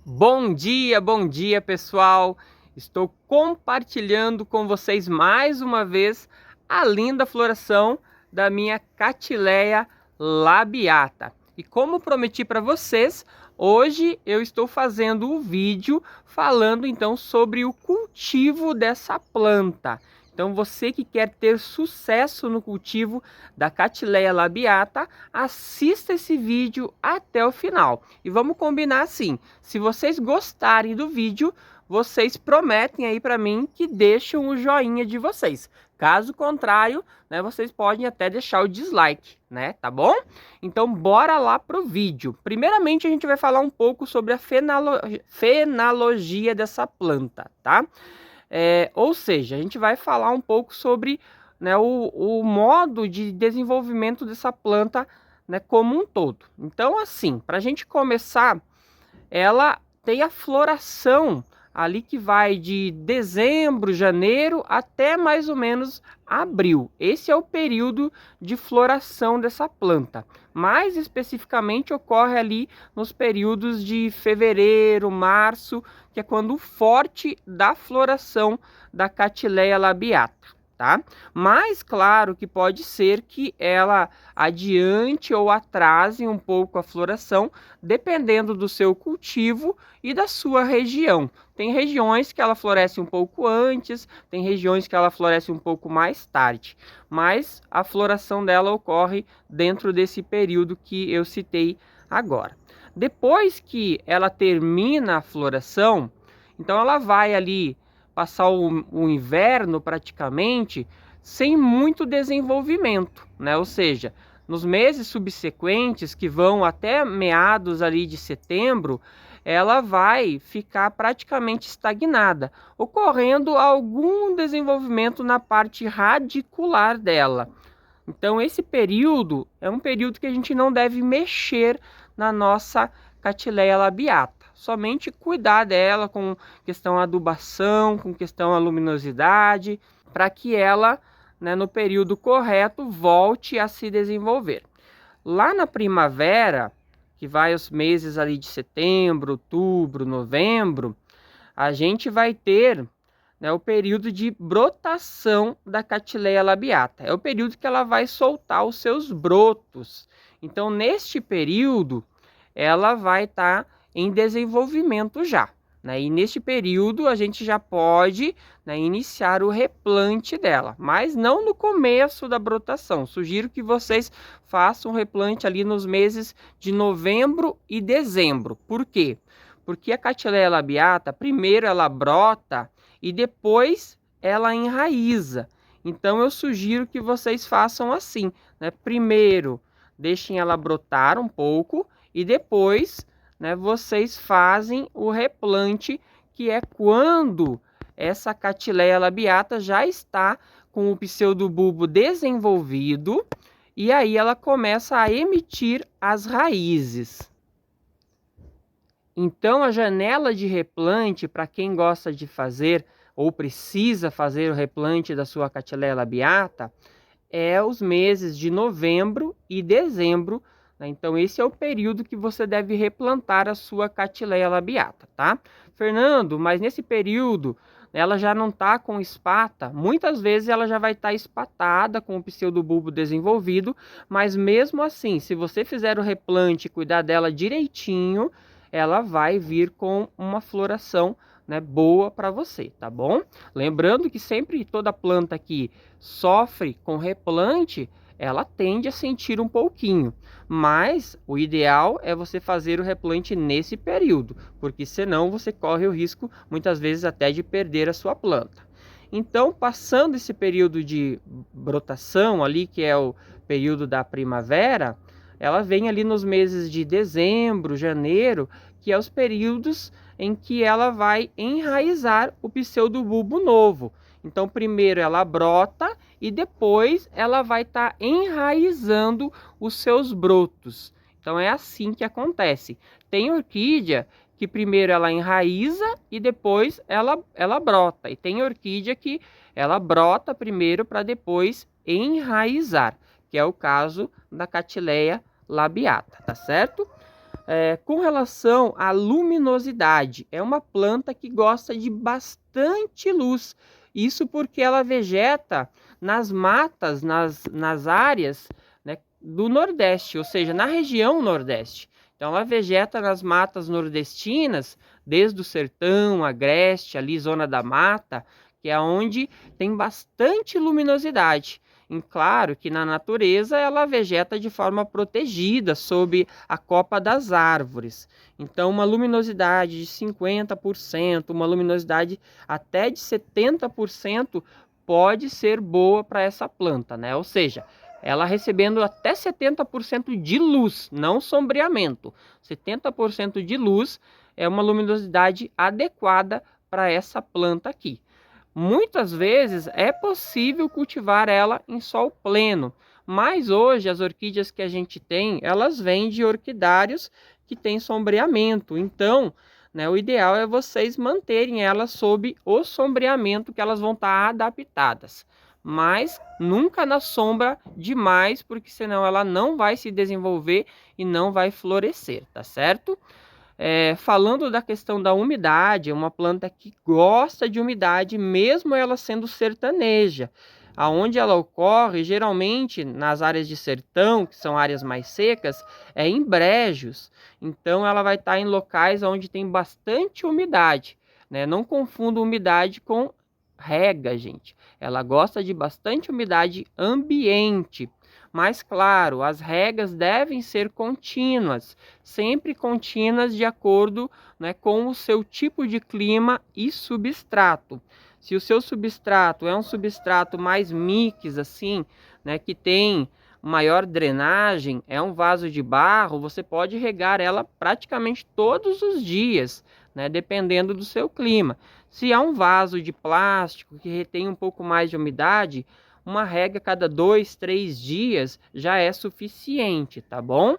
Bom dia pessoal! Estou compartilhando com vocês mais uma vez a linda floração da minha Catileia labiata. E como prometi para vocês, hoje eu estou fazendo um vídeo falando então sobre o cultivo dessa planta. Então você que quer ter sucesso no cultivo da Catileia labiata, assista esse vídeo até o final. E vamos combinar assim, se vocês gostarem do vídeo, vocês prometem aí para mim que deixam o joinha de vocês. Caso contrário, né, vocês podem até deixar o dislike, né, tá bom? Então bora lá pro vídeo. Primeiramente a gente vai falar um pouco sobre a fenologia dessa planta, tá? Ou seja, a gente vai falar um pouco sobre, né, o modo de desenvolvimento dessa planta, né, como um todo. Então, assim, para a gente começar, ela tem a floração ali que vai de dezembro, janeiro até mais ou menos abril. Esse é o período de floração dessa planta. Mais especificamente ocorre ali nos períodos de fevereiro, março, que é quando o forte da floração da Catileia labiata. Tá? Mas claro que pode ser que ela adiante ou atrase um pouco a floração, dependendo do seu cultivo e da sua região. Tem regiões que ela floresce um pouco antes, tem regiões que ela floresce um pouco mais tarde, mas a floração dela ocorre dentro desse período que eu citei agora. Depois que ela termina a floração, então ela vai ali passar o inverno praticamente sem muito desenvolvimento, né? Ou seja, nos meses subsequentes, que vão até meados ali de setembro, ela vai ficar praticamente estagnada, ocorrendo algum desenvolvimento na parte radicular dela. Então esse período é um período que a gente não deve mexer na nossa Catileia labiata. Somente cuidar dela com questão adubação, com questão luminosidade, para que ela, né, no período correto, volte a se desenvolver. Lá na primavera, que vai os meses ali de setembro, outubro, novembro, a gente vai ter, né, o período de brotação da Catileia labiata. É o período que ela vai soltar os seus brotos. Então, neste período, ela vai estar em desenvolvimento já, né? E neste período a gente já pode, né, iniciar o replante dela, mas não no começo da brotação. Sugiro que vocês façam o replante ali nos meses de novembro e dezembro. Por quê? Porque a Catileia labiata, primeiro ela brota e depois ela enraiza. Então eu sugiro que vocês façam assim, né? Primeiro deixem ela brotar um pouco e depois, né, vocês fazem o replante, que é quando essa Catileia labiata já está com o pseudobulbo desenvolvido e aí ela começa a emitir as raízes. Então a janela de replante, para quem gosta de fazer ou precisa fazer o replante da sua Catileia labiata, é os meses de novembro e dezembro, né? Então esse é o período que você deve replantar a sua Catileia labiata, tá? Fernando, mas nesse período ela já não está com espata, muitas vezes ela já vai estar espatada com o pseudobulbo desenvolvido, mas mesmo assim, se você fizer o replante e cuidar dela direitinho, ela vai vir com uma floração, né, boa para você, tá bom? Lembrando que sempre toda planta que sofre com replante, ela tende a sentir um pouquinho, mas o ideal é você fazer o replante nesse período, porque senão você corre o risco muitas vezes até de perder a sua planta. Então, passando esse período de brotação ali, que é o período da primavera, ela vem ali nos meses de dezembro, janeiro, que é os períodos em que ela vai enraizar o pseudobulbo novo. Então, primeiro ela brota e depois ela vai estar enraizando os seus brotos. Então, é assim que acontece. Tem orquídea que primeiro ela enraiza e depois ela brota. E tem orquídea que ela brota primeiro para depois enraizar, que é o caso da Catileia labiata, tá certo? Com relação à luminosidade, é uma planta que gosta de bastante luz. Isso porque ela vegeta nas matas, nas áreas, né, do Nordeste, ou seja, na região Nordeste. Então ela vegeta nas matas nordestinas, desde o Sertão, Agreste, ali zona da mata, que é onde tem bastante luminosidade. E claro que na natureza ela vegeta de forma protegida, sob a copa das árvores. Então uma luminosidade de 50%, uma luminosidade até de 70% pode ser boa para essa planta, né? Ou seja, ela recebendo até 70% de luz, não sombreamento. 70% de luz é uma luminosidade adequada para essa planta aqui. Muitas vezes é possível cultivar ela em sol pleno, mas hoje as orquídeas que a gente tem, elas vêm de orquidários que têm sombreamento. Então, né, o ideal é vocês manterem elas sob o sombreamento que elas vão estar adaptadas. Mas nunca na sombra demais, porque senão ela não vai se desenvolver e não vai florescer, tá certo? Falando da questão da umidade, é uma planta que gosta de umidade, mesmo ela sendo sertaneja. Aonde ela ocorre, geralmente nas áreas de sertão, que são áreas mais secas, é em brejos. Então ela vai estar em locais onde tem bastante umidade, né? Não confunda umidade com rega, gente. Ela gosta de bastante umidade ambiente. Mas claro, as regas devem ser contínuas, sempre contínuas de acordo, né, com o seu tipo de clima e substrato. Se o seu substrato é um substrato mais mix, assim, né, que tem maior drenagem, é um vaso de barro, você pode regar ela praticamente todos os dias, né, dependendo do seu clima. Se é um vaso de plástico que retém um pouco mais de umidade, uma rega a cada 2, 3 dias já é suficiente, tá bom?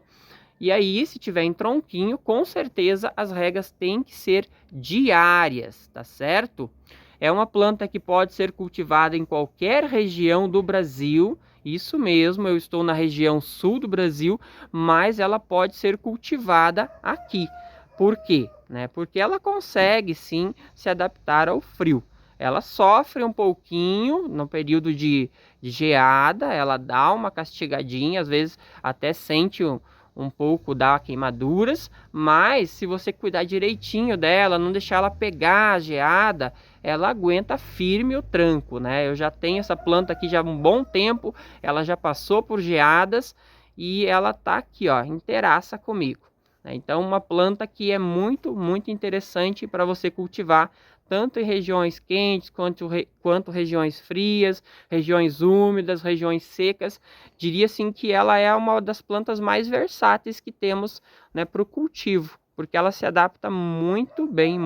E aí, se tiver em tronquinho, com certeza as regas têm que ser diárias, tá certo? É uma planta que pode ser cultivada em qualquer região do Brasil. Isso mesmo, eu estou na região sul do Brasil, mas ela pode ser cultivada aqui. Por quê? Porque ela consegue sim se adaptar ao frio. Ela sofre um pouquinho no período de geada, ela dá uma castigadinha, às vezes até sente um pouco, dá queimaduras, mas se você cuidar direitinho dela, não deixar ela pegar a geada, ela aguenta firme o tranco, né? Eu já tenho essa planta aqui já há um bom tempo, ela já passou por geadas e ela tá aqui, ó, inteiraça comigo. Então, uma planta que é muito, muito interessante para você cultivar, tanto em regiões quentes, quanto regiões frias, regiões úmidas, regiões secas. Diria assim que ela é uma das plantas mais versáteis que temos, né, para o cultivo, porque ela se adapta muito bem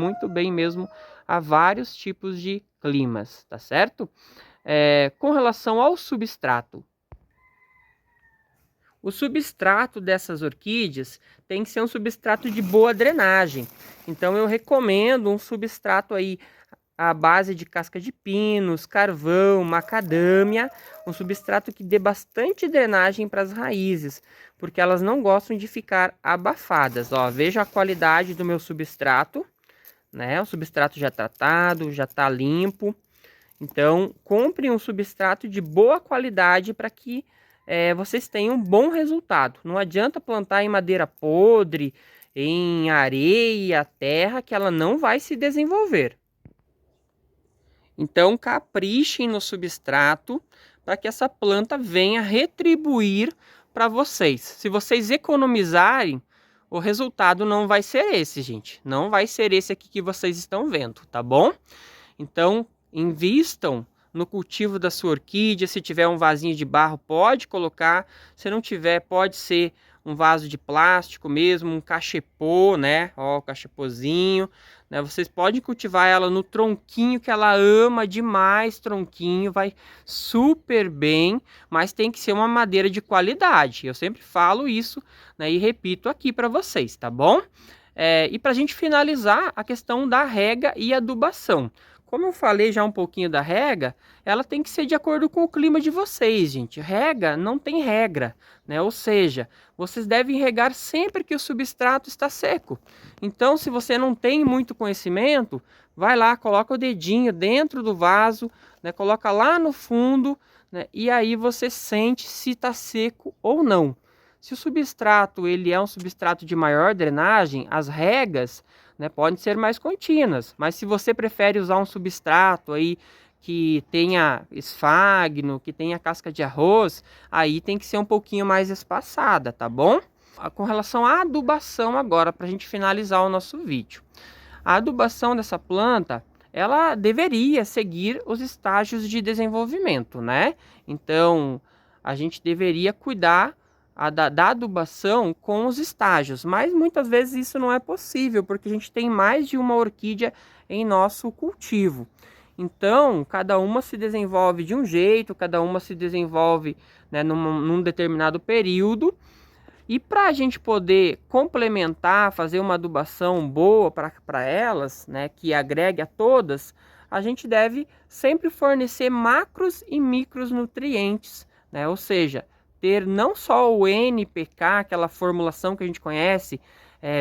mesmo a vários tipos de climas, tá certo? Com relação ao substrato, o substrato dessas orquídeas tem que ser um substrato de boa drenagem. Então eu recomendo um substrato aí à base de casca de pinos, carvão, macadâmia, um substrato que dê bastante drenagem para as raízes, porque elas não gostam de ficar abafadas. Ó, veja a qualidade do meu substrato, né? O substrato já tratado, já está limpo. Então compre um substrato de boa qualidade para que vocês tenham um bom resultado. Não adianta plantar em madeira podre, em areia, terra, que ela não vai se desenvolver. Então caprichem no substrato para que essa planta venha retribuir para vocês. Se vocês economizarem, o resultado não vai ser esse, gente. Não vai ser esse aqui que vocês estão vendo, tá bom? Então invistam no cultivo da sua orquídea. Se tiver um vasinho de barro, pode colocar. Se não tiver, pode ser um vaso de plástico mesmo, um cachepô, né? Ó, o cachepôzinho, né? Vocês podem cultivar ela no tronquinho, que ela ama demais tronquinho, vai super bem, mas tem que ser uma madeira de qualidade. Eu sempre falo isso, né? E repito aqui para vocês, tá bom? E para a gente finalizar, a questão da rega e adubação. como eu falei já um pouquinho da rega, ela tem que ser de acordo com o clima de vocês, gente. Rega não tem regra, né? Ou seja, vocês devem regar sempre que o substrato está seco. Então, se você não tem muito conhecimento, vai lá, coloca o dedinho dentro do vaso, né? Coloca lá no fundo, né? E aí você sente se está seco ou não. Se o substrato ele é um substrato de maior drenagem, as regas, né, podem ser mais contínuas. Mas se você prefere usar um substrato aí que tenha esfagno, que tenha casca de arroz, aí tem que ser um pouquinho mais espaçada, tá bom? Com relação à adubação agora, para a gente finalizar o nosso vídeo. A adubação dessa planta, ela deveria seguir os estágios de desenvolvimento, né? Então, a gente deveria cuidar da adubação com os estágios, mas muitas vezes isso não é possível, porque a gente tem mais de uma orquídea em nosso cultivo. Então, cada uma se desenvolve de um jeito, cada uma se desenvolve, né, num determinado período. E para a gente poder complementar, fazer uma adubação boa para elas, né, que agregue a todas, a gente deve sempre fornecer macros e micros nutrientes, né? Ou seja, ter não só o NPK, aquela formulação que a gente conhece,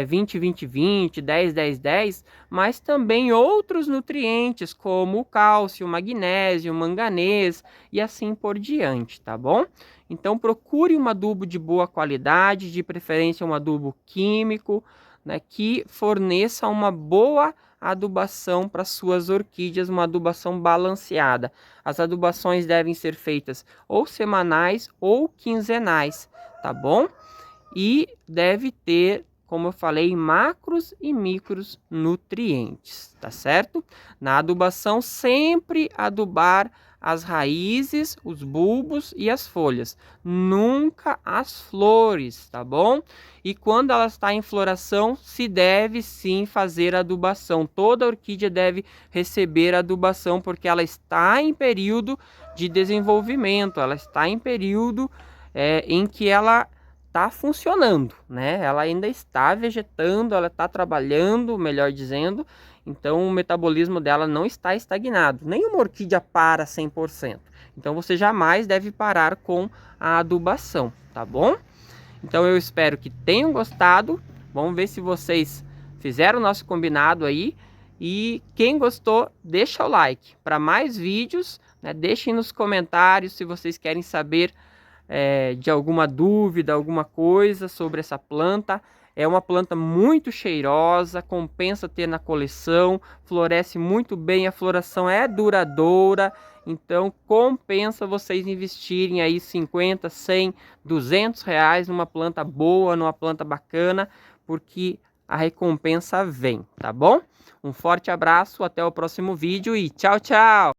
20-20-20, 10-10-10, mas também outros nutrientes como o cálcio, o magnésio, o manganês e assim por diante, tá bom? Então procure um adubo de boa qualidade, de preferência um adubo químico, né, que forneça uma boa adubação para suas orquídeas, uma adubação balanceada. As adubações devem ser feitas ou semanais ou quinzenais, tá bom? E deve ter, como eu falei, macros e micros nutrientes, tá certo? Na adubação, sempre adubar as raízes, os bulbos e as folhas, nunca as flores, tá bom? E quando ela está em floração, se deve sim fazer adubação. Toda orquídea deve receber adubação, porque ela está em período de desenvolvimento, ela está em período em que ela está funcionando, né? Ela ainda está vegetando, ela está trabalhando, melhor dizendo. Então o metabolismo dela não está estagnado. Nenhuma orquídea para 100%. Então você jamais deve parar com a adubação, tá bom? Então eu espero que tenham gostado. Vamos ver se vocês fizeram o nosso combinado aí. E quem gostou, deixa o like. Para mais vídeos, né, deixem nos comentários se vocês querem saber de alguma dúvida, alguma coisa sobre essa planta. É uma planta muito cheirosa, compensa ter na coleção, floresce muito bem, a floração é duradoura, então compensa vocês investirem aí 50, 100, 200 reais numa planta boa, numa planta bacana, porque a recompensa vem, tá bom? Um forte abraço, até o próximo vídeo e tchau, tchau!